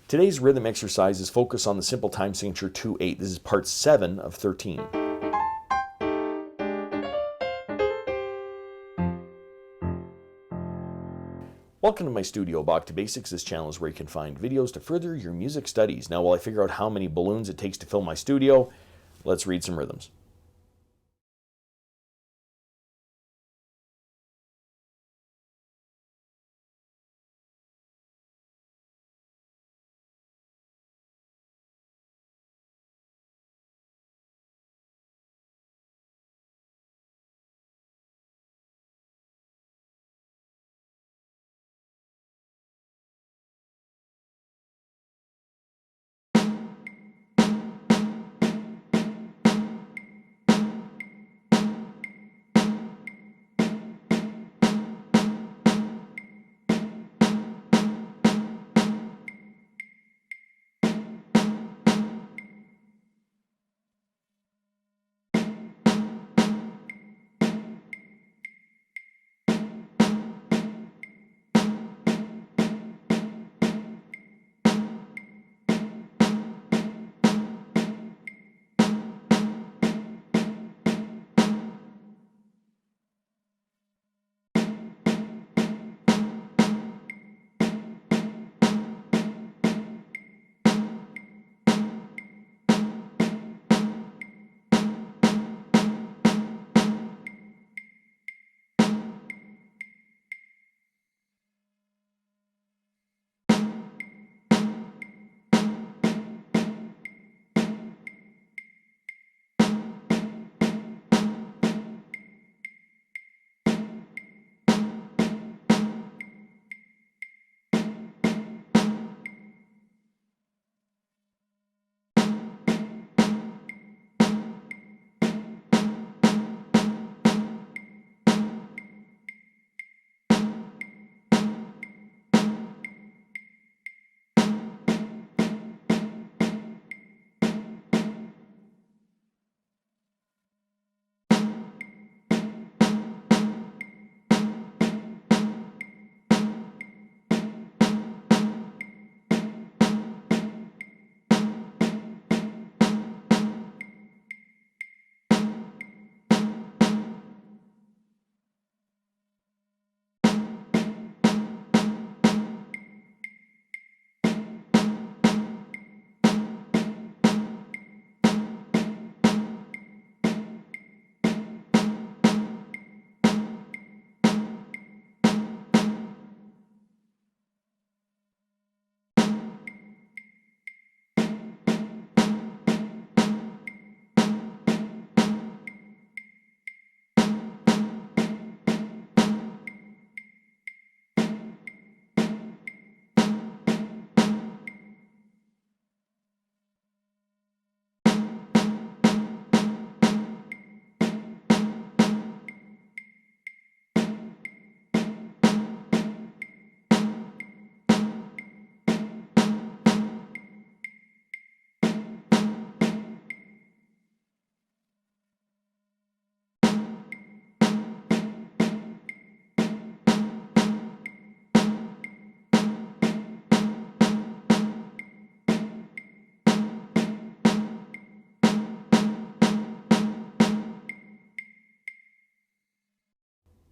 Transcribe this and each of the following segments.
Today's rhythm exercise is focused on the simple time signature 2/8. This is part 7 of 13. Welcome to my studio, Bach To Basics. This channel is where you can find videos to further your music studies. Now, while I figure out how many balloons it takes to fill my studio, let's read some rhythms.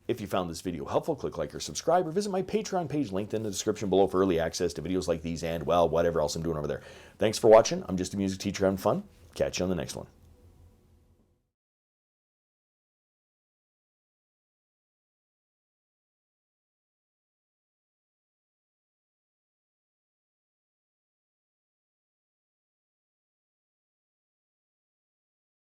If you found this video helpful, click like or subscribe, or visit my Patreon page linked in the description below for early access to videos like these and, well, whatever else I'm doing over there. Thanks for watching. I'm just a music teacher having fun. Catch you on the next one.